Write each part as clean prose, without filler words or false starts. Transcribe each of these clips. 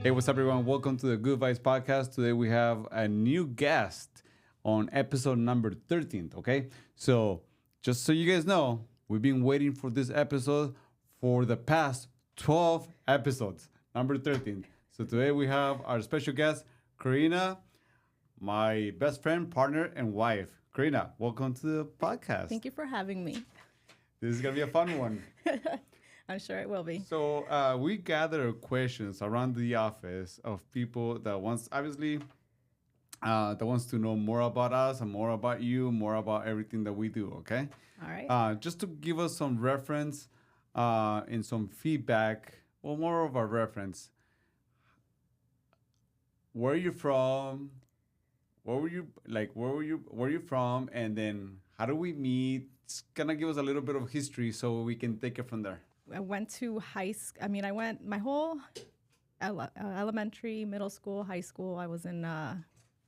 Hey, what's up, everyone? Welcome to the Good Vibes Podcast. Today we have a new guest on episode number 13, okay? So, just so you guys know, we've been waiting for this episode for the past 12 episodes, number 13. So, today we have our special guest, Corina, my best friend, partner, and wife. Corina, welcome to the podcast. Thank you for having me. This is going to be a fun one. I'm sure it will be. So we gather questions around the office of people that wants, obviously, that wants to know more about us and more about you, more about everything that we do. Okay. All right. Just to give us some reference and some feedback. Well, more of a reference. Where are you from? Where were you like? Where are you from? And then how do we meet? It's gonna give us a little bit of history so we can take it from there. I went to high school. I went my whole elementary, middle school, high school. I was in the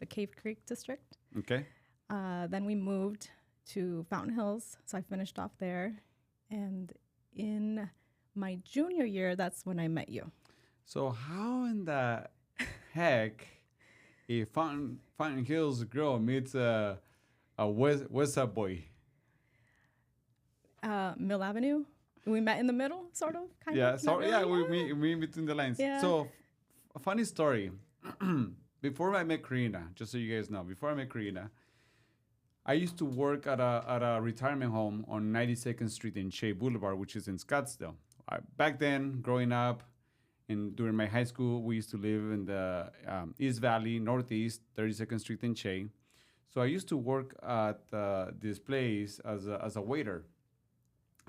Cave Creek district. Okay. Then we moved to Fountain Hills. So I finished off there. And in my junior year, that's when I met you. So how in the heck a Fountain Hills girl meets a West Side boy? Mill Avenue. We met in the middle, sort of, kind Yeah, of. so Not yeah, really. we in between the lines. Yeah. So a funny story. Before I met Corina, just so you guys know, before I met Corina, I used to work at a retirement home on 92nd Street in Shea Boulevard, which is in Scottsdale. Back then, growing up, and during my high school, we used to live in the East Valley, Northeast, 32nd Street in Shea. So I used to work at this place as a waiter.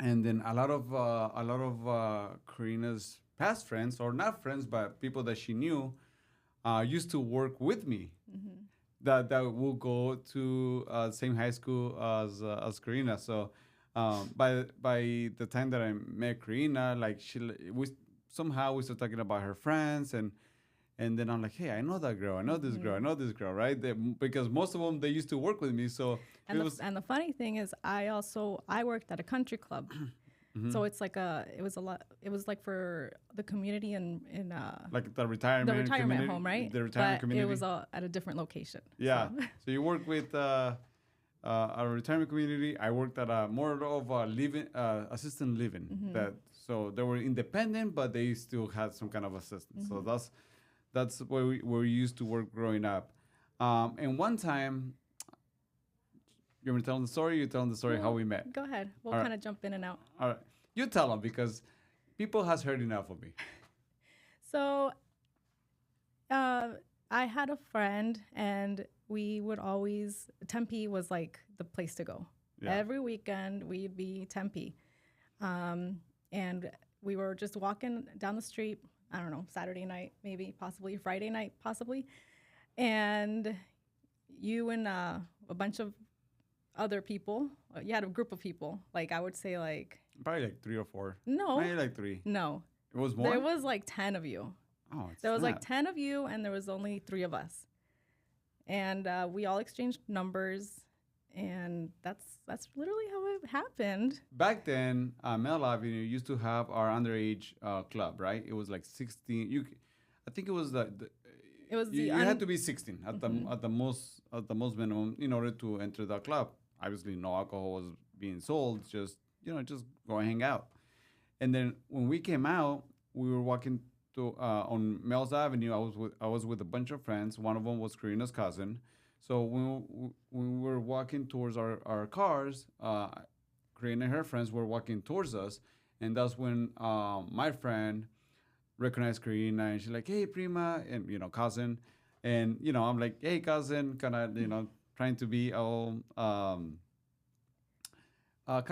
And then a lot of Corina's past friends, or not friends, but people that she knew, used to work with me. Mm-hmm. That will go to same high school as Corina. So by the time that I met Corina, like we somehow started talking about her friends, and then I'm like, hey, I know that girl, I know this girl, I know this girl, right? Because most of them they used to work with me. So and the funny thing is, I worked at a country club, so it's like it was like for the community in like the retirement community, home, right? The retirement but community. it was at a different location. Yeah. So. So you work with a retirement community. I worked at a more of a living assistant living. So they were independent, but they still had some kind of assistance. So that's where we used to work growing up. And one time, you want me to tell the story? You tell them the story how we met. Go ahead. We'll All right. kind of jump in and out. All right, you tell them because people has heard enough of me. So, I had a friend, and we would always Tempe was like the place to go. Yeah. Every weekend we'd be Tempe, and we were just walking down the street. I don't know, Saturday night, maybe, possibly Friday night, possibly, and you and a bunch of other people. You had a group of people. Like I would say, like Probably like 3 or 4. no, Maybe like 3. no. It was more. There was like 10 of you. Oh, it's There was like not. 10 of you, and there was only 3 of us. And we all exchanged numbers, and that's literally how it happened. Back then, Mel Avenue used to have our underage club, right? It was like 16. I think it was It was you had to be 16 at the most minimum in order to enter the club. Obviously, no alcohol was being sold. Just go and hang out. And then when we came out, we were walking to on Mel's Avenue. I was with a bunch of friends. One of them was Corina's cousin. So when we were walking towards our cars, Corina and her friends were walking towards us, and that's when my friend recognized Corina, and she's like, "Hey, prima," and cousin, and I'm like, "Hey, cousin," kind of trying to be all kind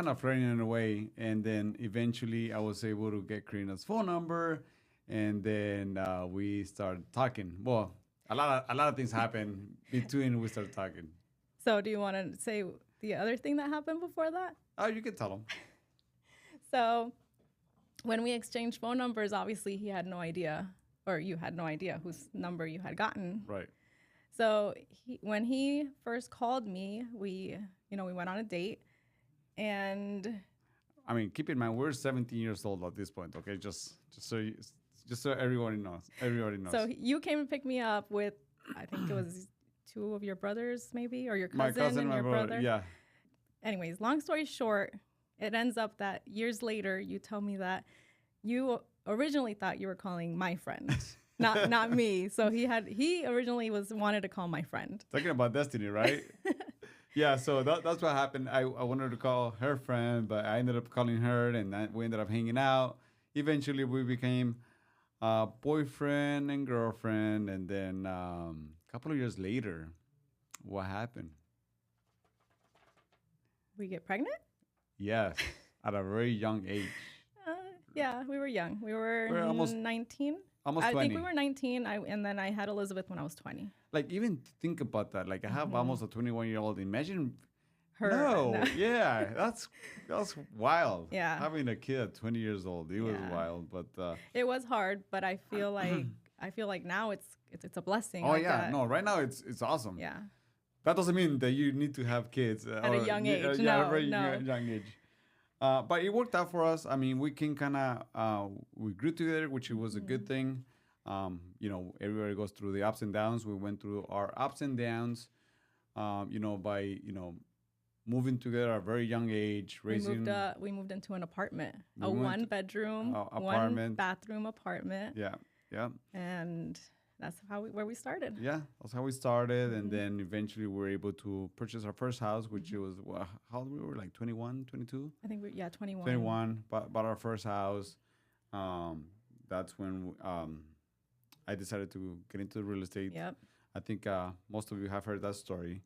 of flirting in a way, and then eventually I was able to get Corina's phone number, and then we started talking. Well, a lot of things happened between we started talking. So do you want to say the other thing that happened before that? Oh, you can tell them. So when we exchanged phone numbers, obviously he had no idea, or you had no idea whose number you had gotten. Right. So when he first called me, we went on a date, and I mean, keep in mind, we're 17 years old at this point, okay? Just so Just so everybody knows. Everybody knows. So you came and picked me up with, I think it was two of your brothers, maybe, or your cousin, my cousin, and my your brother. Yeah. Anyways, long story short, it ends up that years later, you tell me that you originally thought you were calling my friend, not me. So he originally wanted to call my friend. Talking about destiny, right? Yeah, so that's what happened. I wanted to call her friend, but I ended up calling her, and we ended up hanging out. Eventually, we became boyfriend and girlfriend, and then a couple of years later, what happened? We get pregnant? Yes, at a very young age. Yeah, we were young. We're almost 19. Almost I 20. think we were 19, and then I had Elizabeth when I was 20. Like, even think about that. Like, I have almost a 21-year-old. Imagine Her. No, yeah, that's wild. Yeah. Having a kid at 20 years old, it was wild. But it was hard, but I feel like now it's a blessing. oh like yeah, that. no, right now it's awesome. Yeah. That doesn't mean that you need to have kids At a young age. Yeah, No, at a very no. young age. But it worked out for us. I mean, we can kind of we grew together, which was a good thing. You know, everybody goes through the ups and downs. We went through our ups and downs. You know, by moving together at a very young age, raising. We moved into an apartment, We a went- 1-bedroom, apartment. 1-bathroom apartment, Yeah, yeah, and that's where we started. yeah. That's how we started, and then eventually we were able to purchase our first house, which was how old we were, like 21, 22? I think 21. 21. Bought our first house. That's when I decided to get into real estate. Yep. I think most of you have heard that story.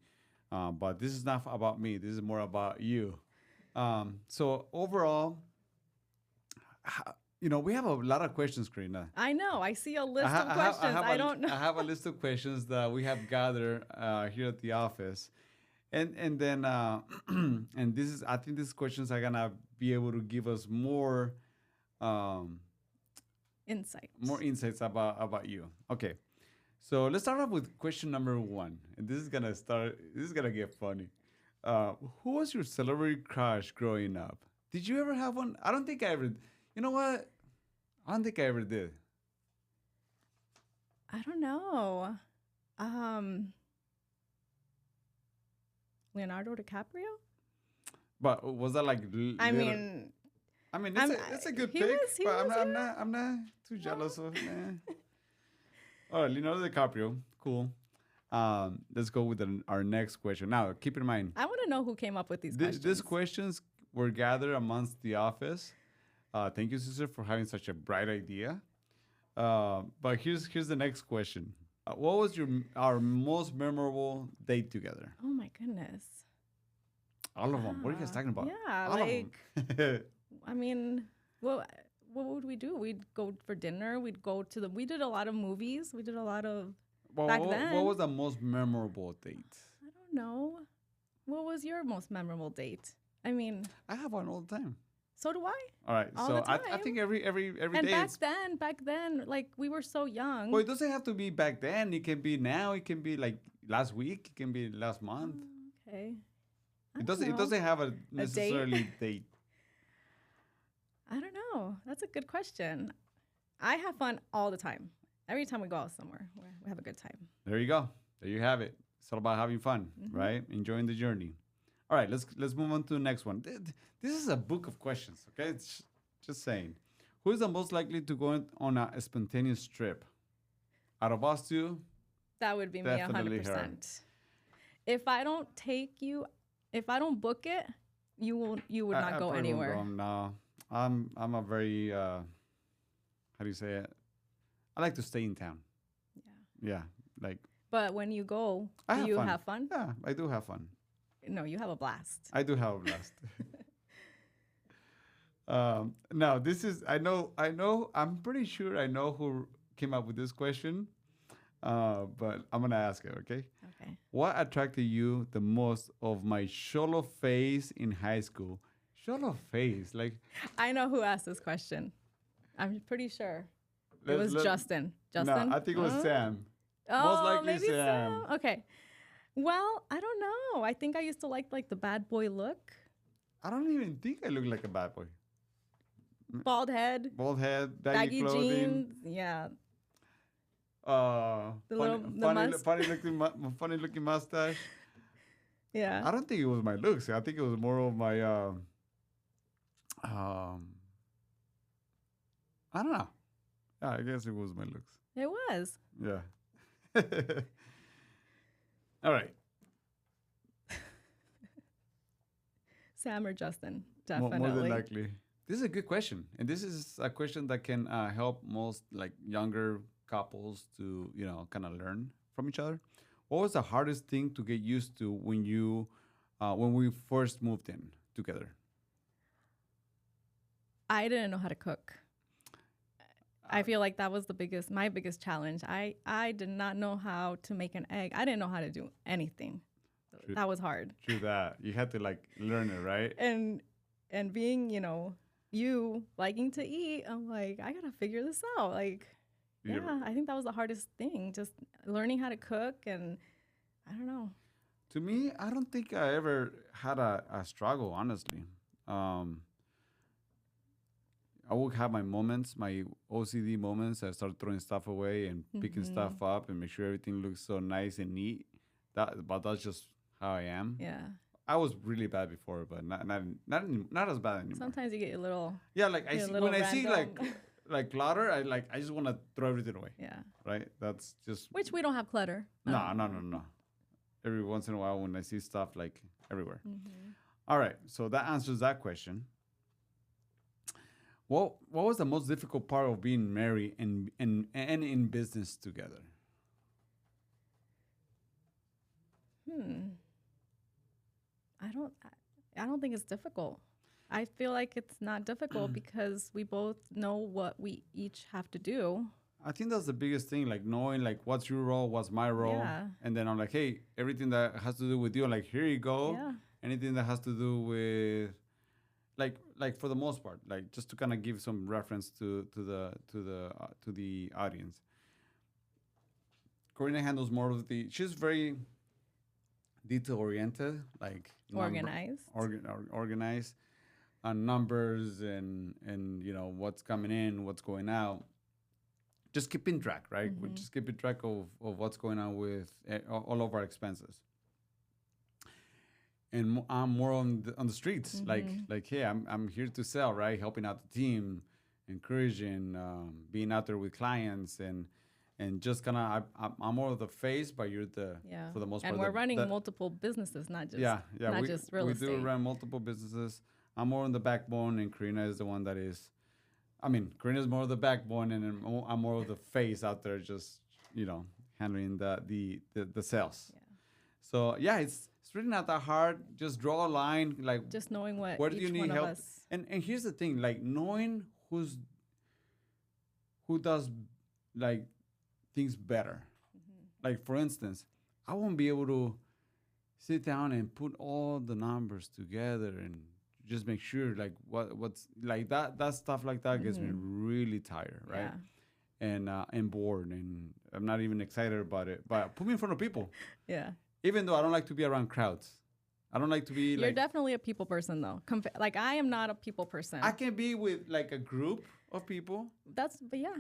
But this is not about me. This is more about you. So overall, we have a lot of questions, Corina. I know. I see a list of questions. I don't know. I have a list of questions that we have gathered here at the office, and then and this is. I think these questions are gonna be able to give us more Insight. more insights about you. Okay. So let's start off with question number 1. And this is gonna get funny. Who was your celebrity crush growing up? Did you ever have one? I don't think I ever. You know what? I don't think I ever did. I don't know. Leonardo DiCaprio? But was that like? I mean, it's a good he pick. was- he But was, I'm not too jealous of. All right, Leonardo DiCaprio, cool. Let's go with our next question. Now, keep in mind, I want to know who came up with these questions. these questions were gathered amongst the office. Thank you, sister, for having such a bright idea. But here's the next question. What was our most memorable date together? Oh my goodness. All of them. What are you guys talking about? Yeah, All of 'em. I mean, well, what would we do? We'd go for dinner. We did a lot of movies. We did a lot of, back then. What was the most memorable date? I don't know. What was your most memorable date? I mean, I have one all the time. so do I. All right. All so the I time. think every And day. back then, like we were so young. Well, it doesn't have to be back then. It can be now. It can be like last week. It can be last month. Okay. I It don't know. doesn't have a necessarily date. I don't know. That's a good question. I have fun all the time. Every time we go out somewhere, we have a good time. There you go. There you have it. It's all about having fun, right? Enjoying the journey. All right, let's move on to the next one. This is a book of questions, okay? It's just saying. Who is the most likely to go on a spontaneous trip? Out of us two? That would be me Definitely her. 100%. If I don't book it, you would not I go probably won't anywhere. go. No, I'm a very how do you say it? I like to stay in town. Yeah, like But when you go, I do have you fun. have fun? Yeah, I do have fun. No, you have a blast. I do have a blast. Now this is I know I'm pretty sure I know who came up with this question, but I'm gonna ask it. Okay. Okay. What attracted you the most of my shallow phase in high school? Shallow phase, like I know who asked this question. I'm pretty sure. It let's- was let- Justin. No, Justin? I think it was Sam. Oh, Most likely maybe Sam. so. Okay. Well, I don't know. I think I used to like the bad boy look. I don't even think I look like a bad boy. bald head, baggy baggy clothing, jeans. Yeah, the funny, little the must. funny looking mustache. Yeah, I don't think it was my looks. I think it was more of my um I don't know. Yeah, I guess it was my looks. it was. Yeah. All right. Sam or Justin, More than definitely. likely. This is a good question, and this is a question that can help most like younger couples to kind of learn from each other. What was the hardest thing to get used to when we first moved in together? I didn't know how to cook. I feel like that was my biggest challenge. I did not know how to make an egg. I didn't know how to do anything. True, That was hard. true that you had to like learn it, right? And being, you liking to eat, I'm like, I gotta figure this out. Like, Yeah. yeah, I think that was the hardest thing, just learning how to cook. And I don't know. To me, I don't think I ever had a struggle, honestly. Um, I would have my moments, my OCD moments. I start throwing stuff away and picking stuff up and make sure everything looks so nice and neat. But that's just how I am. Yeah. I was really bad before, but not as bad anymore. Sometimes you get a little. Yeah, like I get a see little when I see random. like clutter, I just want to throw everything away. Yeah. Right? That's just Which we don't have clutter. no. Every once in a while, when I see stuff like everywhere. All right, so that answers that question. What was the most difficult part of being married and in business together? I don't. I don't think it's difficult. I feel like it's not difficult because we both know what we each have to do. I think that's the biggest thing, like knowing like what's your role, what's my role, Yeah. and then I'm like, hey, everything that has to do with you, I'm like, here you go. Yeah. Anything that has to do with like for the most part, like just to kind of give some reference to the audience. Corina handles more of she's very detail oriented, like Organized. organized on numbers and what's coming in, what's going out. Just keeping track, right? We're just keeping track of what's going on with all of our expenses. And I'm more on the streets, like hey, I'm here to sell, right? Helping out the team, encouraging, being out there with clients, and just kind of I'm more of the face, but you're for the most part. And we're running multiple businesses, not just we, just real estate. We do run multiple businesses. I'm more on the backbone, and Karina is the one that is. I mean, Karina's more of the backbone, and I'm more of the face out there, just handling the sales. Yeah. So yeah, it's really not that hard. Just draw a line, like Just knowing where do you need help? us. And here's the thing, like knowing who does like things better. Like for instance, I won't be able to sit down and put all the numbers together and just make sure like what's like that stuff like that gets me really tired, right? Yeah. And bored, and I'm not even excited about it. But put me in front of people. Yeah. Even though I don't like to be around crowds. I don't like to be You're definitely a people person though. Like I am not a people person. I can be with like a group of people. But yeah.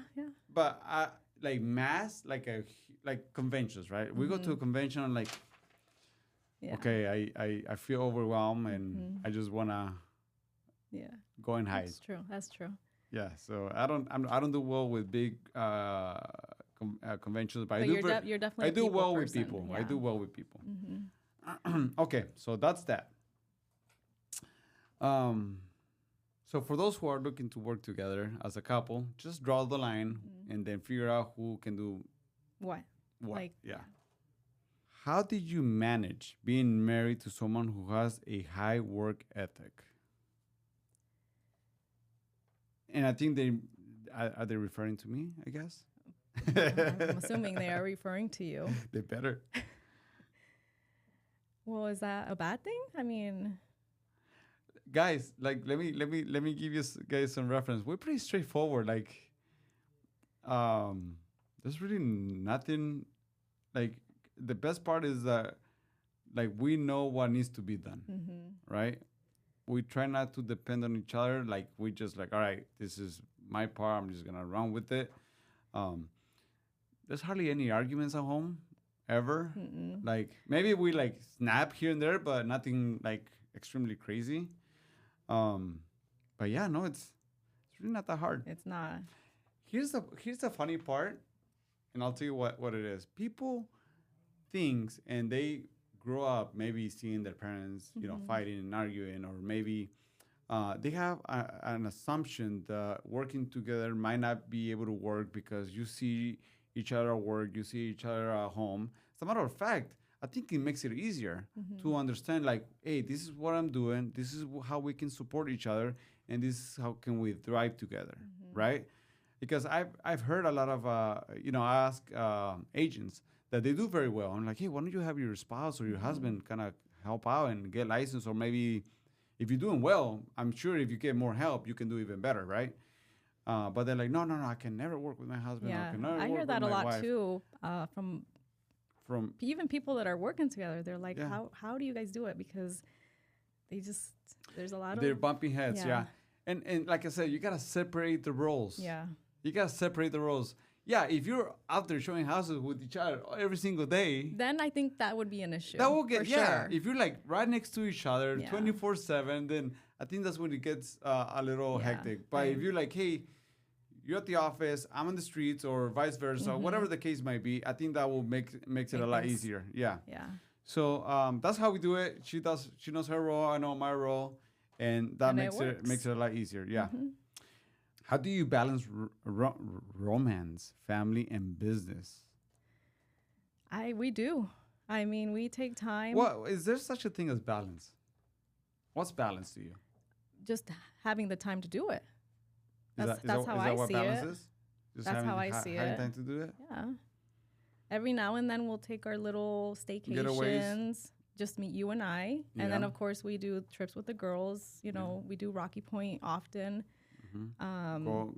But I like mass, like conventions, right? We go to a convention and like okay, I feel overwhelmed and I just wanna go and hide. That's true. Yeah, so I don't do well with big conventions, but you're definitely I do well person. with people. Yeah. I do well with people. Okay, so that's that. So for those who are looking to work together as a couple, just draw the line and then figure out who can do what. Like, yeah. How did you manage being married to someone who has a high work ethic? And I think are they referring to me, I guess? I'm assuming they are referring to you. They better. Well, is that a bad thing? I mean, guys, like let me give you guys some reference. We're pretty straightforward. Like, there's really nothing. Like, the best part is that, like, we know what needs to be done, right? we try not to depend on each other. Like we just like, all right, this is my part. I'm just gonna run with it. Um, there's hardly any arguments at home ever. Mm-mm. Like maybe we like snap here and there, but nothing like extremely crazy. Um, but yeah, no, it's really not that hard. It's not. Here's the funny part, and I'll tell you what it is. People things and they grow up maybe seeing their parents, fighting and arguing, or maybe they have an assumption that working together might not be able to work because you see each other at work, you see each other at home. As a matter of fact, I think it makes it easier to understand, like, hey, this is what I'm doing, this is how we can support each other, and this is how can we thrive together, right? Because I've heard a lot of I ask agents that they do very well. I'm like, hey, why don't you have your spouse or your husband kind of help out and get licensed, or maybe if you're doing well, I'm sure if you get more help, you can do even better, right? But they're like, no, I can never work with my husband. Yeah, I can never I work hear that a with my lot wife. too from From even people that are working together. They're like, Yeah. how do you guys do it? Because they just there's a lot their of bumpy heads, yeah. And like I said, you gotta separate the roles. yeah. You gotta separate the roles. Yeah, if you're out there showing houses with each other every single day, Then I think that would be an issue. that will get for yeah. sure. If you're like right next to each other, Yeah. 24/7, then I think that's when it gets a little Yeah, hectic. But right. if you're like, hey, you're at the office, I'm on the streets, or vice versa, whatever the case might be, I think that will makes it Make a lot things- easier. Yeah. Yeah. So that's how we do it. She knows her role, I know my role, and that And it makes it a lot easier. Yeah. How do you balance romance, family, and business? We do. I mean, we take time. What is there such a thing as balance? What's balance to you? Just having the time to do it. Is That's how I what see balance it. is? Just That's how I see having it. time to do it. Yeah. Every now and then we'll take our little staycations, just meet you and I. And then, Yeah. of course, we do trips with the girls. We do Rocky Point often. Go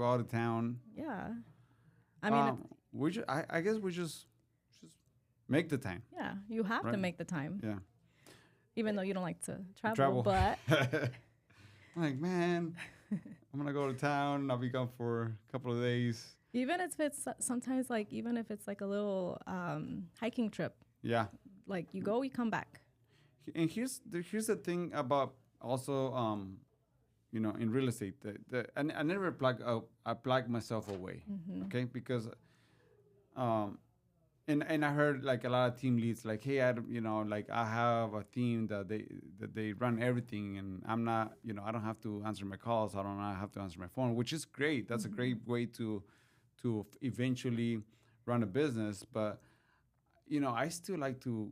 out of town. Yeah. I mean, I guess we just make the time. yeah, you have to Right. make the time, Yeah. even though you don't like to travel. But I'm like, man, I'm gonna go to town. I'll be gone for a couple of days. even if it's sometimes like, even if it's like a little hiking trip, Yeah. like you go, you come back. And here's the thing about also in real estate, I never plug myself away, okay? Because and I heard like a lot of team leads like, hey, like I have a team that they run everything, and I'm not, I don't have to answer my calls, I don't have to answer my phone, which is great. That's a great way to eventually run a business. But I still like to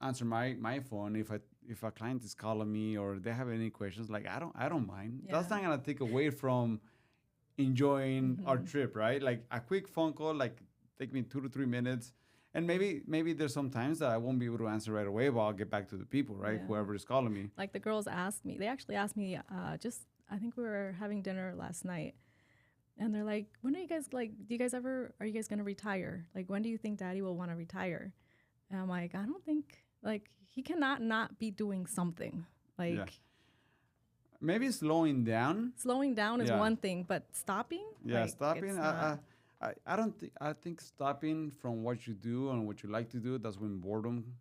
answer my phone if a client is calling me or they have any questions. Like I don't mind. That's Yeah. not gonna take away from enjoying our trip, right? Like a quick phone call, like take me 2 to 3 minutes, and maybe there's some times that I won't be able to answer right away, but I'll get back to the people, right? Yeah. Whoever is calling me. Like the girls asked me, they actually asked me, I think we were having dinner last night, and they're like, when are you guys, like, are you guys going to retire? Like, when do you think daddy will want to retire? And I'm like, I don't think, like, he cannot not be doing something. Like, Yeah. Maybe slowing down. slowing down is Yeah. one thing, but stopping? Yeah, like, stopping. it's not- I don't think. I think stopping from what you do and what you like to do. That's when boredom.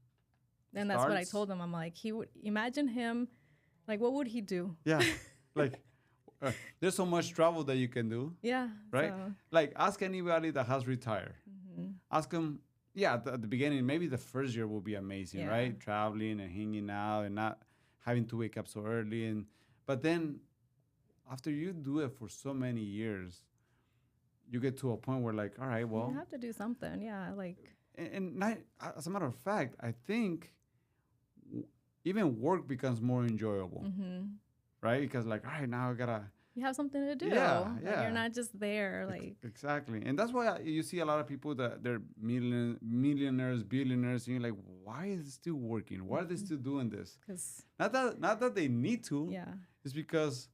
and that's what I starts. told him. I'm like, he would, imagine him, like, what would he do? Yeah, like there's so much travel that you can do, Yeah. right? So, Like ask anybody that has retired. Mm-hmm. Ask them. Yeah, at the beginning, maybe the first year will be amazing, Yeah. right? Traveling and hanging out and not having to wake up so early, but then after you do it for so many years, you get to a point where like, all right, well, you have to do something. Yeah. Like, and not, as a matter of fact, I think even work becomes more enjoyable, right? Because like, all right, now I gotta. you have something to do. Yeah, Like, yeah. you're not just there. Like, Exactly, and that's why you see a lot of people that they're millionaires, billionaires, and you're like, why is it still working? Why are they still doing this? because, Not that they need to. yeah. It's because,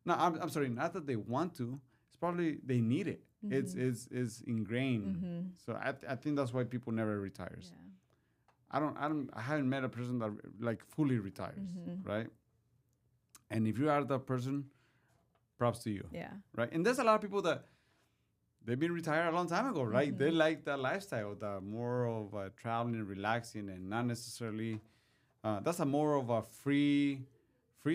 no, I'm sorry, not that they want to. It's probably they need it. It's ingrained. So I think that's why people never retires. Yeah. I haven't met a person that like fully retires, right? And if you are that person, props to you. Yeah. Right. And there's a lot of people that they've been retired a long time ago, right? They like that lifestyle, the more of traveling and relaxing, and not necessarily. That's a more of a free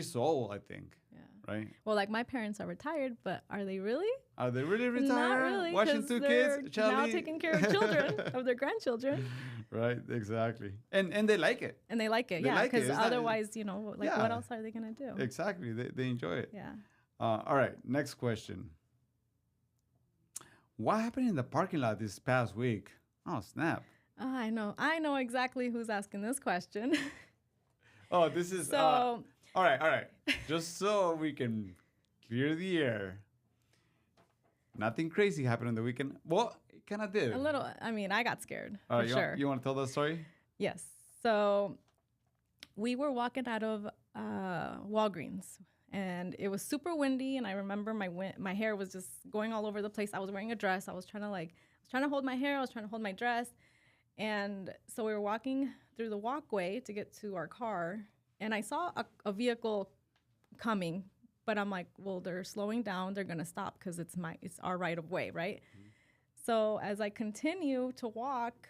soul, I think. Yeah. Right? Well, like my parents are retired, but are they really? Are they really Not retired? really, Watching 'cause two they're kids, now Charlie? taking care of children, of their grandchildren, Right, exactly. And they like it. and they like it. They Yeah, like it. because It's not- otherwise, you know, like Yeah. what else are they gonna do? Exactly. They enjoy it. Yeah. All right, next question. What happened in the parking lot this past week? Oh, snap. I know exactly who's asking this question. Oh, this is... So, all right. Just so we can clear the air. Nothing crazy happened on the weekend. Well, it kind of did. a little. I mean, I got scared All for right, sure. you want to tell that story? Yes. So we were walking out of Walgreens, and it was super windy. And I remember my hair was just going all over the place. I was wearing a dress. I was trying to hold my hair. I was trying to hold my dress. And so we were walking through the walkway to get to our car, and I saw a vehicle coming. But I'm like, well, they're slowing down. They're gonna stop because it's our right of way, right? Mm-hmm. So as I continue to walk,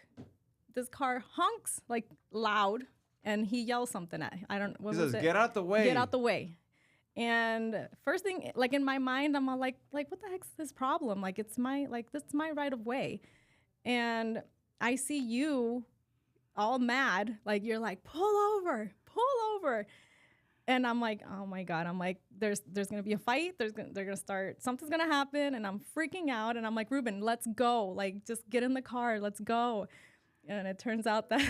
this car honks like loud, and he yells something at. I don't. What He was says, it? "Get out the way! Get out the way!" And first thing, like in my mind, I'm all like, what the heck's this problem? Like that's my right of way, and I see you all mad, like you're like, pull over. And I'm like, oh my God. I'm like, there's gonna be a fight. They're gonna start. Something's gonna happen, and I'm freaking out. And I'm like, Ruben, let's go. Like, just get in the car. Let's go. And it turns out that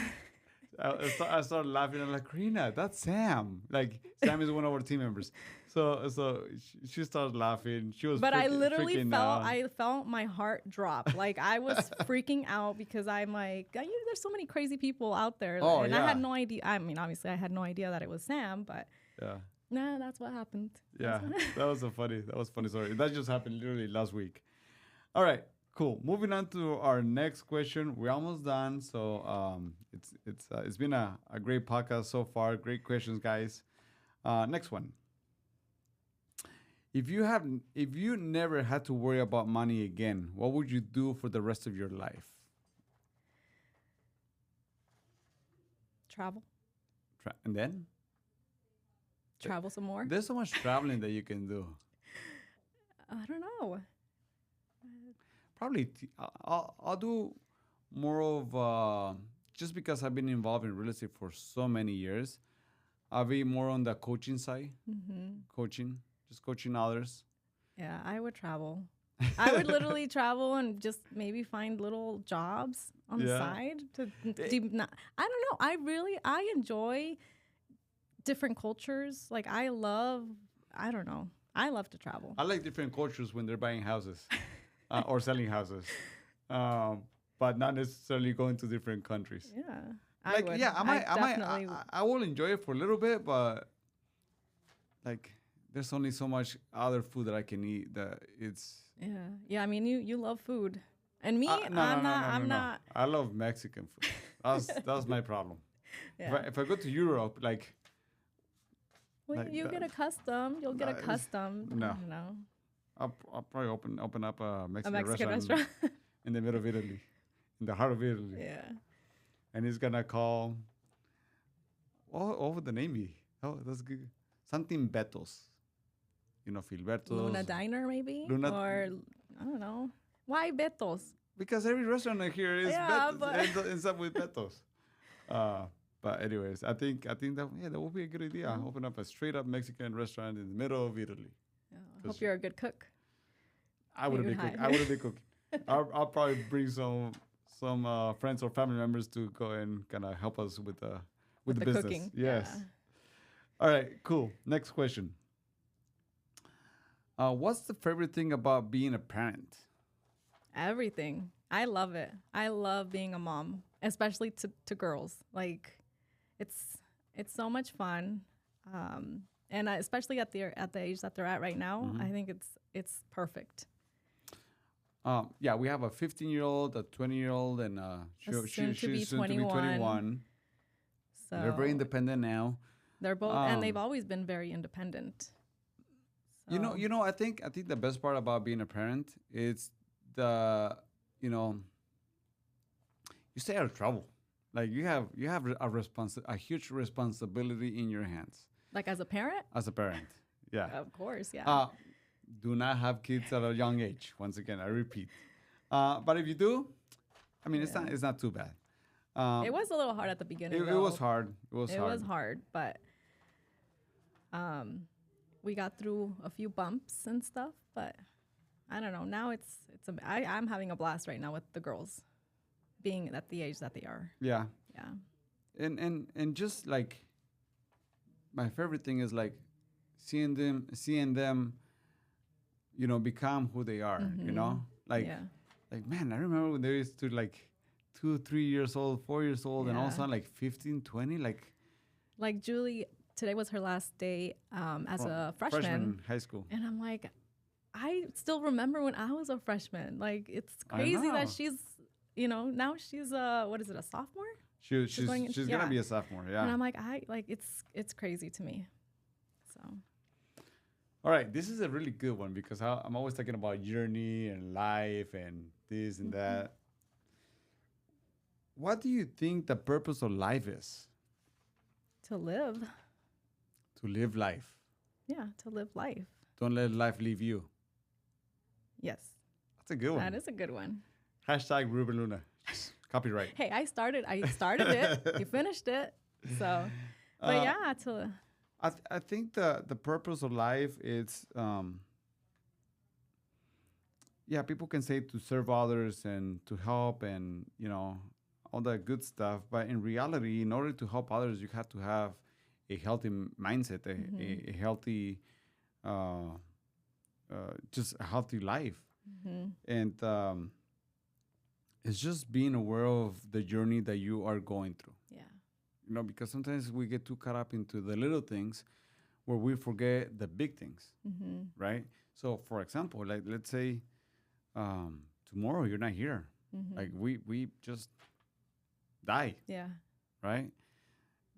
I started laughing. I'm like, Corina, that's Sam. Like, Sam is one of our team members. So she started laughing. She was. But I literally freaking felt my heart drop. Like I was freaking out because I'm like, there's so many crazy people out there, Oh, and yeah. I had no idea. I mean, obviously, I had no idea that it was Sam, but. Yeah. Nah, that's what happened. Yeah, that was funny story. That just happened literally last week. All right, cool. Moving on to our next question. We're almost done, so it's been a great podcast so far. Great questions, guys. Next one. If you never had to worry about money again, what would you do for the rest of your life? Travel. And then? Travel some more. There's so much traveling that you can do. I don't know. Probably I'll do more of just because I've been involved in real estate for so many years. I'll be more on the coaching side. Just coaching others. Yeah, I would travel. I would literally travel and just maybe find little jobs on the side to I don't know. I enjoy different cultures. Like I love to travel. I like different cultures when they're buying houses or selling houses, but not necessarily going to different countries. Yeah, Like, I would. yeah, I will enjoy it for a little bit, but like, there's only so much other food that I can eat that it's. Yeah. I mean, you love food, and me, I'm not. I love Mexican food. That's my problem. Yeah. If I go to Europe, like. Well, like you that- get accustomed. You'll get accustomed. no. I don't know. I'll probably open up a A Mexican, Mexican restaurant restaurant. in the middle of Italy, in the heart of Italy. Yeah. And he's gonna call. What would the name be? Oh, that's good. Something Betos. Filberto's. Luna Diner, maybe? Luna- Or, I don't know. Why Betos? Because every restaurant here is Yeah, Betos, ends up with Betos. But anyways, I think that would be a good idea. Open up a straight up Mexican restaurant in the middle of Italy. Yeah, I hope you're a good cook. I wouldn't be cooking. I'll probably bring some friends or family members to go and kind of help us with the business. Cooking. Yes. Yeah. All right. Cool. Next question. What's the favorite thing about being a parent? Everything. I love it. I love being a mom, especially to girls. Like, it's so much fun, and especially at the age that they're at right now. I think it's perfect. Yeah, we have a 15-year-old, a 20-year-old, and she's soon to be 21. So They're very independent now. They're both, and they've always been very independent. So. I think the best part about being a parent is the, you stay out of trouble. Like you have a huge responsibility in your hands Like as a parent? as a parent. Yeah. Of course, yeah. Do not have kids at a young age. Once again, I repeat. But if you do, I mean, it's not too bad. It was a little hard at the beginning. It was hard. It was hard, but we got through a few bumps and stuff. But I don't know. Now I'm having a blast right now with the girls, being at the age that they are. Yeah. Yeah. And just like my favorite thing is like seeing them, become who they are. Like man, I remember when they used to like 2, 3 years old, 4 years old, and all of a sudden like 15, 20, like Julie. Today was her last day as a freshman in high school, and I'm like, I still remember when I was a freshman. Like it's crazy that she's, now she's what is it, a sophomore? She's gonna be a sophomore, yeah. And I'm like, it's crazy to me. So. All right, this is a really good one because I'm always talking about journey and life and this and that. What do you think the purpose of life is? To live. To live life. Yeah, to live life. Don't let life leave you. Yes. That's a good one. That is a good one. Hashtag Ruben Luna. Copyright. Hey, I started it. You finished it. So, but yeah, to... I think the purpose of life is, people can say to serve others and to help and, all that good stuff. But in reality, in order to help others, you have to have a healthy mindset, a healthy, just a healthy life. And it's just being aware of the journey that you are going through. Yeah. Because sometimes we get too caught up into the little things where we forget the big things, right? So, for example, like let's say tomorrow you're not here. Like we just die. Yeah. Right?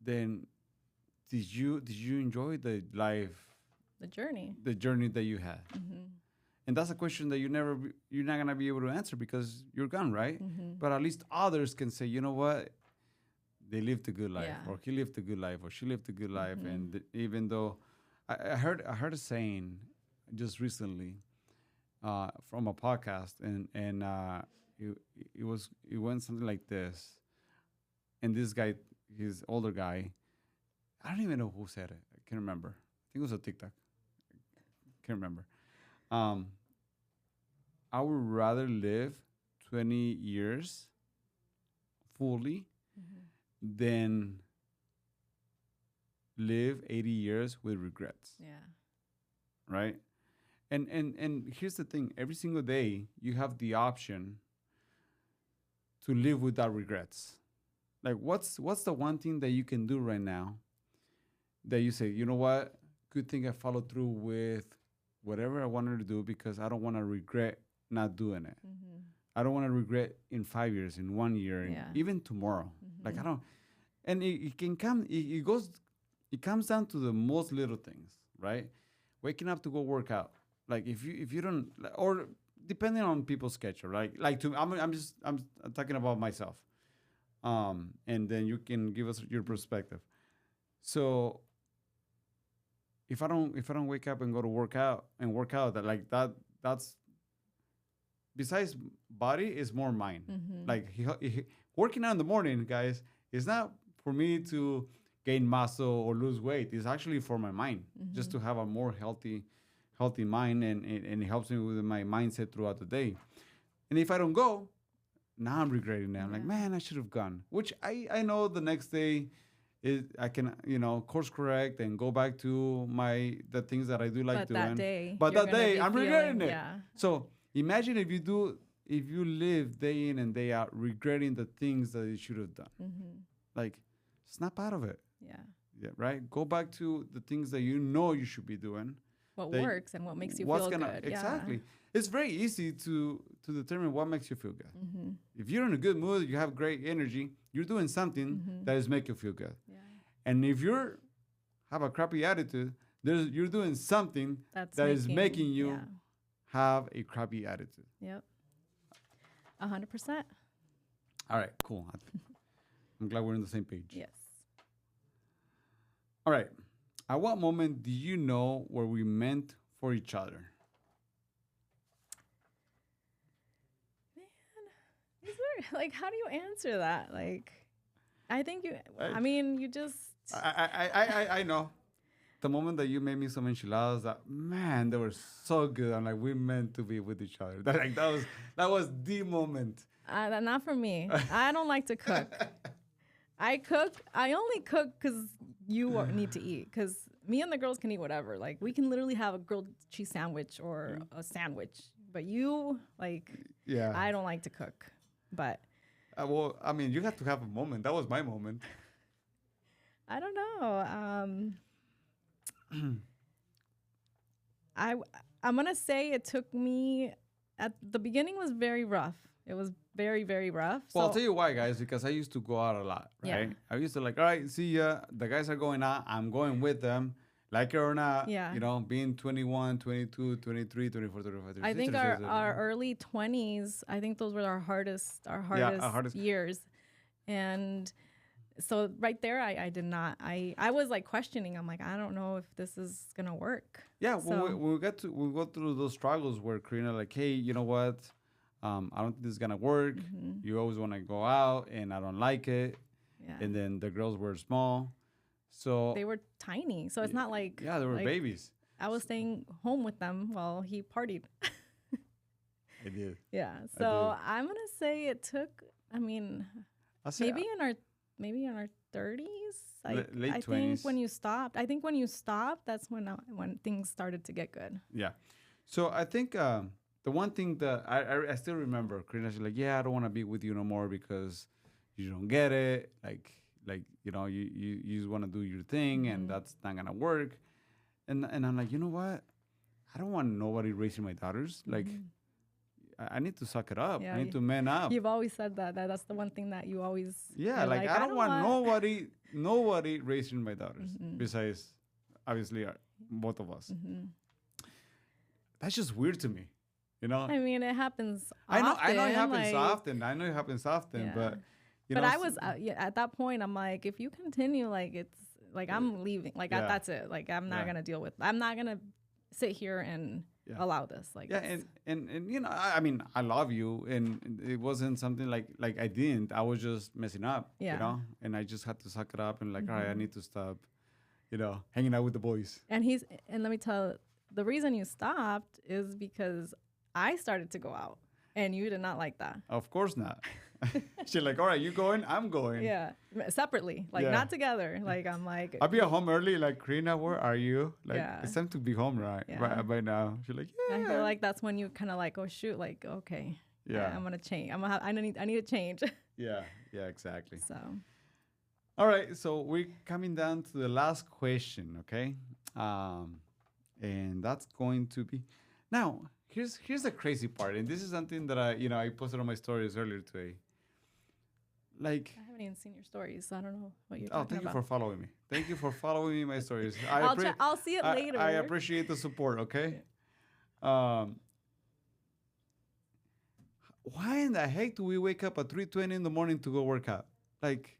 Then did you enjoy the life? The journey. The journey that you had. And that's a question that you're not gonna be able to answer because you're gone, right? But at least others can say, you know what? They lived a good life, or he lived a good life, or she lived a good life. And even though I heard a saying just recently from a podcast, and it went something like this. And this guy, his older guy, I don't even know who said it. I can't remember. I think it was a TikTok. Can't remember. I would rather live 20 years fully than live 80 years with regrets. Yeah. Right? And here's the thing. Every single day, you have the option to live without regrets. Like, what's the one thing that you can do right now that you say, you know what? Good thing I followed through with whatever I wanted to do because I don't want to regret not doing it. I don't want to regret in 5 years, in 1 year, even tomorrow. Like, I don't. And it can come, it comes down to the most little things, right? Waking up to go work out. Like, if you don't, or depending on people's schedule, right? Like, I'm talking about myself. And then you can give us your perspective. So if I don't wake up and go to work out, that's besides body is more mind. Like working out in the morning, guys, is not for me to gain muscle or lose weight. It's actually for my mind, just to have a more healthy mind, and it helps me with my mindset throughout the day. And if I don't go, now I'm regretting that. I'm like, man, I should have gone. Which I know the next day I can, course correct and go back to the things that I do like doing. But that day, I'm regretting it. Yeah. So imagine if you live day in and day out regretting the things that you should have done. Like, snap out of it. Yeah. Right? Go back to the things that you should be doing. What works and what makes you feel good. Exactly. It's very easy to determine what makes you feel good. If you're in a good mood, you have great energy, you're doing something that is making you feel good. Yeah. And if you're have a crappy attitude, you're doing something That's that is making you yeah. have a crappy attitude. Yep. 100%. All right, cool. I'm glad we're on the same page. Yes. All right. At what moment do you know where we meant for each other? Is there, like, how do you answer that? Like, I think you, I- I mean, you just, I know. The moment that you made me some enchiladas, that man, they were so good. I'm like, we meant to be with each other. That was the moment. not for me. I don't like to cook. I only cook because you need to eat. Because me and the girls can eat whatever. Like, we can literally have a grilled cheese sandwich or a sandwich. But you, like, Yeah. I don't like to cook. But Well, I mean, you had to have a moment. That was my moment. I don't know. I'm gonna say it took me at the beginning was very rough. It was very, very rough. Well, I'll So- tell you why, guys, because I used to go out a lot, right? Yeah. I used to like, all right, see ya. The guys are going out. I'm going with them. Like it or not, Yeah. you know, being 21, 22, 23, 24, 25, 36, I think 37. our early 20s, I think those were our hardest hardest. years. And so right there, I did not, I was like questioning. I'm like, I don't know if this is going to work. Yeah, So- when we go through those struggles where Karina like, hey, you know what? I don't think this is gonna work. You always want to go out, and I don't like it. Yeah. And then the girls were small, so They were tiny. So it's not like, yeah, they were like, babies. I was staying home with them while he partied. I did. Yeah. So I'm going to say it took, I mean, I say maybe in our 30s. Like, late I 20s. think when you stopped, that's when things started to get good. yeah. So I think the one thing that I still remember, Karina, she's like, yeah, I don't want to be with you no more because you don't get it. Like you know, you just want to do your thing, and that's not gonna work. And I'm like, you know what? I don't want nobody raising my daughters. Like, I need to suck it up. Yeah, I need to man up. You've always said that. That's the one thing that you always. Yeah, you're like I don't want nobody raising my daughters besides obviously both of us. That's just weird to me, you know. I mean, it happens. I know it happens like, often. I know it happens often, Yeah. but you But know, I was at that point. I'm like, if you continue, like it's like I'm leaving. Like Yeah. that's it. Like I'm not Yeah. gonna deal with. I'm not gonna sit here and Yeah. allow this. Like yeah, it's- and you know, I mean, I love you, and it wasn't something like I didn't. I was just messing up, Yeah. you know, and I just had to suck it up and like, all right, I need to stop, you know, hanging out with the boys. and let me tell the reason you stopped is because I started to go out and you did not like that. Of course not. She's like, all right, you going? I'm going. Yeah, separately, like Yeah. not together. Like I'm like, I'll be at home early. Like, Karina, where are you? Like, Yeah. it's time to be home, right? Yeah. By now. She's like, yeah. I feel like that's when you kind of like, oh shoot, like okay, Yeah. I'm gonna change. I need to change. Yeah, yeah, exactly. So All right, so we're coming down to the last question, okay? And that's going to be now. Here's the crazy part, and this is something that I posted on my stories earlier today. Like, I haven't even seen your stories, so I don't know what you're oh, talking thank you about. for following me. Thank you for following me in my stories. I'll see it later. I appreciate the support. Okay. Why in the heck do we wake up at 3:20 in the morning to go work out? Like,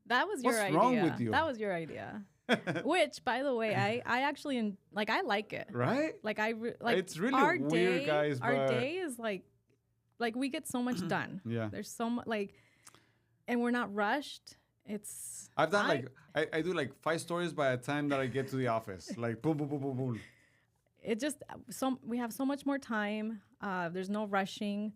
That was your What's idea. wrong with you? That was your idea. Which, by the way, I actually like. I like it. right? Like It's really our weird, day, guys, Our but- day is like we get so much done. Yeah. There's so much and we're not rushed. It's I've done I do like 5 stories by the time that I get to the office. Like boom, boom, boom, boom, boom. it just we have so much more time. There's no rushing,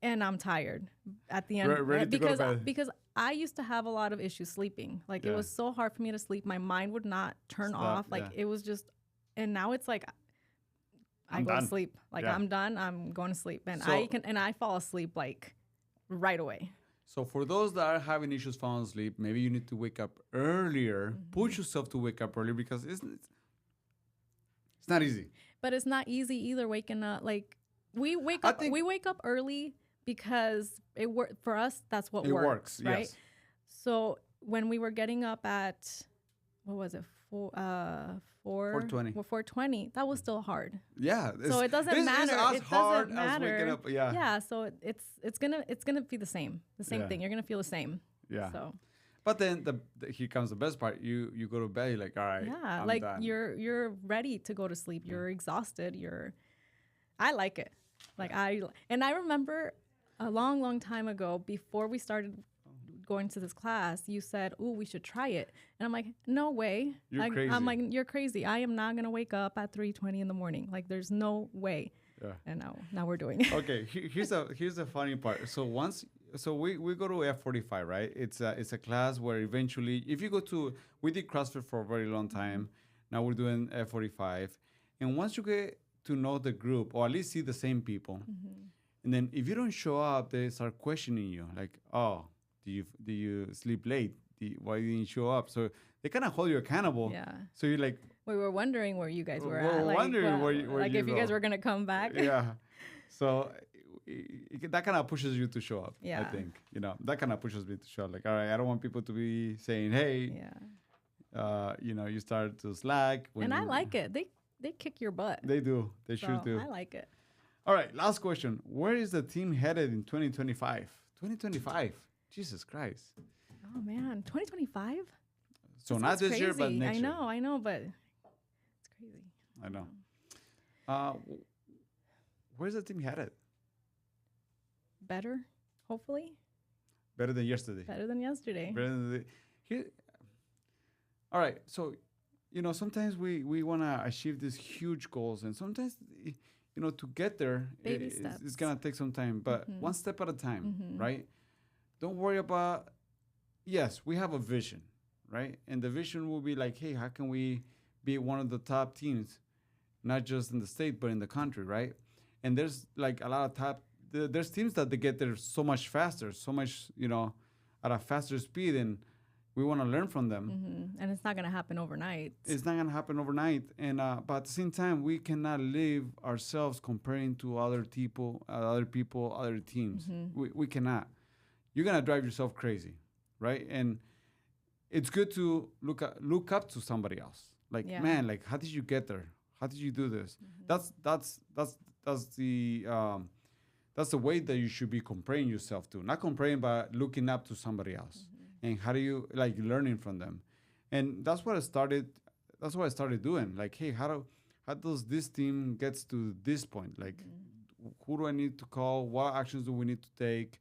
and I'm tired at the end Ready to go to bed. because I used to have a lot of issues sleeping. Like Yeah. it was so hard for me to sleep. My mind would not turn Stop, off. Like yeah. it was just, and now it's like I I'm go done. to sleep. Like Yeah. I'm done. I'm going to sleep, and So- I fall asleep like right away. So for those that are having issues falling asleep, maybe you need to wake up earlier. Mm-hmm. Push yourself to wake up early because it's not easy. But it's not easy either waking up. Like we wake I up think- we wake up early because it for us that's what It works, works, right? yes. So when we were getting up at what was it? 4:20. Well, 4:20. That was still hard. Yeah. So it doesn't matter. As It hard doesn't as waking matter. up. Yeah. Yeah. So it's gonna be the same Yeah. thing. You're gonna feel the same. Yeah. So But then here comes the best part. You go to bed. You're like, all right. yeah, I'm like done. you're ready to go to sleep. You're exhausted. I like it. Like I remember a long time ago, before we started going to this class, you said, "Oh, we should try it," and I'm like, "No way!" You're crazy. I'm like, "You're crazy! I am not gonna wake up at 3:20 in the morning. Like, there's no way." Yeah. And now we're doing it. Okay. Here's the funny part. So we go to F45, right? It's a class where eventually, if you go to, we did CrossFit for a very long time. Now we're doing F45, and once you get to know the group, or at least see the same people, and then if you don't show up, they start questioning you, like, oh, do you sleep late? Why didn't you show up? So they kind of hold you accountable. Yeah. So you're like, We were wondering where you guys were We're at. Like, wondering where you if you guys go. were gonna come back. yeah. So that kind of pushes you to show up. I Yeah. think that kind of pushes me to show up. Like, all right, I don't want people to be saying, hey, Yeah. you start to slack. And I like it. They kick your butt. They do. They sure So do. I like it. All right, last question. Where is the team headed in 2025? 2025. Jesus Christ. Oh man, 2025. So That not sounds this year, but crazy. next year. I know, but it's crazy. I know. Where's the team headed? Better, hopefully. Better than yesterday. Better than yesterday. Better than here. All right. So, sometimes we want to achieve these huge goals, and sometimes, to get there, Baby it's steps. going to take some time, but one step at a time, Mhm. right? Don't worry about, yes, we have a vision, right? And the vision will be like, hey, how can we be one of the top teams, not just in the state, but in the country, right? And there's like a lot of there's teams that they get there so much faster, so much, at a faster speed, and we want to learn from them. Mm-hmm. And it's not going to happen overnight. It's not going to happen overnight. And but at the same time, we cannot live ourselves comparing to other people, other teams. Mm-hmm. We cannot. You're going to drive yourself crazy, right? And it's good to look up to somebody else. Like, Yeah. man, like, how did you get there? How did you do this? That's the way that you should be comparing yourself to. Not comparing, but looking up to somebody else. And how do you learning from them? And that's what I started doing. Like, hey, how does this team gets to this point? Like, who do I need to call? What actions do we need to take?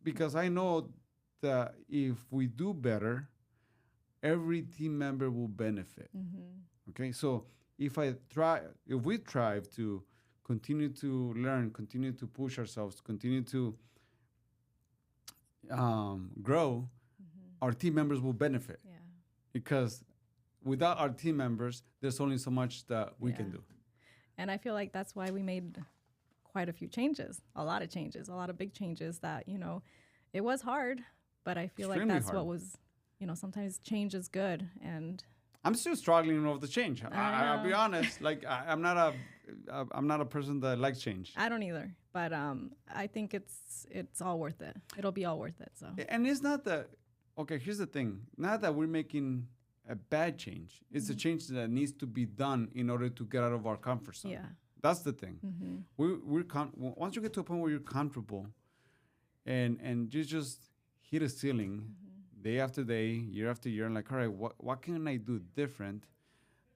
Because I know that if we do better, every team member will benefit. Okay, so if we strive to continue to learn, continue to push ourselves, continue to grow, our team members will benefit. Yeah. Because without our team members, there's only so much that we can do. And I feel like that's why we made quite a few changes, a lot of big changes that, it was hard, but I feel Extremely like that's hard. what was, sometimes change is good. And I'm still struggling with the change. I'll be know. honest. Like, I'm not a person that likes change. I don't either, but I think it's all worth it. It'll be all worth it. So And it's not that. Okay, here's the thing. Not that we're making a bad change. It's a change that needs to be done in order to get out of our comfort zone. yeah, That's the thing. Once you get to a point where you're comfortable, and you just hit a ceiling day after day, year after year, and like, all right, what can I do different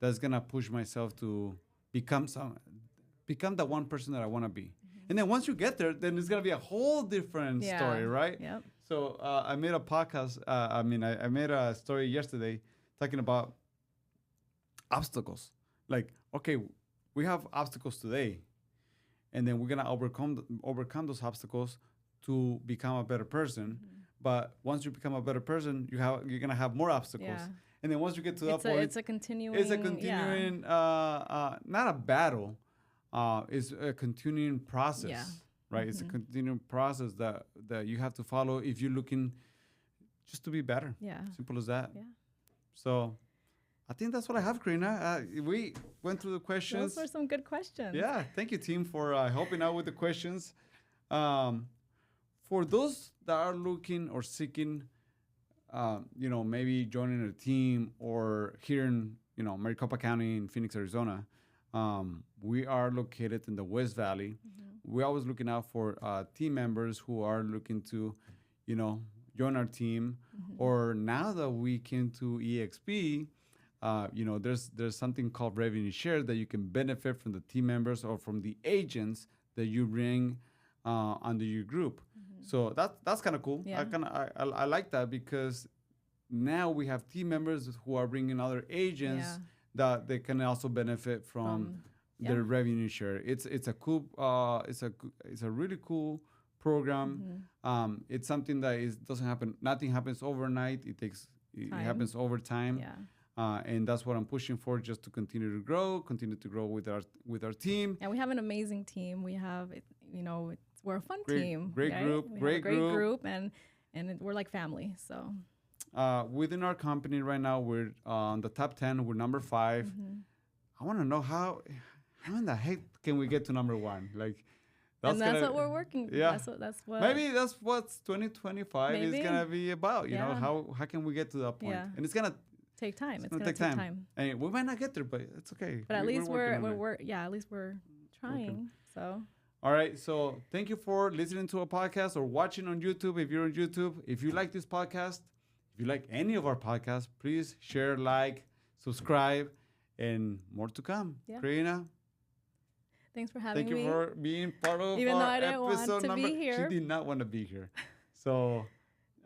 that's gonna push myself to become the one person that I want to be. And then once you get there, then it's gonna be a whole different story, right? Yep. So I made a podcast. I made a story yesterday talking about obstacles. Like, okay, we have obstacles today, and then we're gonna overcome those obstacles to become a better person. But once you become a better person, you're gonna have more obstacles. Yeah. And then once you get to that point, It's a continuing. it's a continuing, not a battle. It's a continuing process. Yeah. Right, it's a continuing process that you have to follow if you're looking just to be better. Yeah. Simple as that. Yeah. So, I think that's what I have, Corina. We went through the questions. Those were some good questions. Yeah, thank you, team, for helping out with the questions. For those that are looking or seeking maybe joining a team or here in, Maricopa County in Phoenix, Arizona, we are located in the West Valley. We're always looking out for team members who are looking to, join our team. Or now that we came to EXP, there's something called revenue share that you can benefit from the team members or from the agents that you bring under your group. So that's kind of cool. Yeah. I like that because now we have team members who are bringing other agents that they can also benefit from their revenue share. It's a cool it's a really cool program. It's something that doesn't happen. Nothing happens overnight. It happens over time. Yeah. And that's what I'm pushing for, just to continue to grow with our team. And we have an amazing team. We have, we're a fun team. Great right? group. We Great have a great group, and we're like family. So within our company right now, we're on the top 10. We're number 5. I want to know how in the heck can we get to number 1? Like, that's what we're working. Yeah, that's what. Maybe that's what 2025 is gonna be about. You know, how can we get to that point? Yeah. And it's gonna take time. It's gonna take time. And we might not get there, but it's okay. But at least we're at least we're trying. So. All right. So thank you for listening to a podcast or watching on YouTube. If you're on YouTube, if you like this podcast, if you like any of our podcasts, please share, like, subscribe, and more to come. Yeah. Corina, thanks for having me. Thank you for being part of Even though our I didn't episode want to number. be here. She did not want to be here. So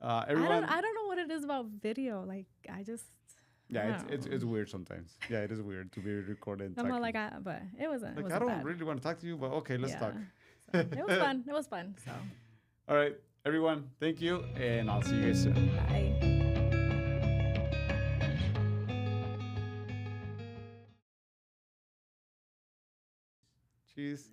everyone, I don't know what it is about video. Like it's weird sometimes. Yeah, it is weird to be recorded. I'm not but it wasn't. Like, it wasn't I don't bad. really want to talk to you, but okay, let's talk. So, it was fun. It was fun. So. All right, everyone, thank you, and I'll see you guys soon. Bye. Cheers.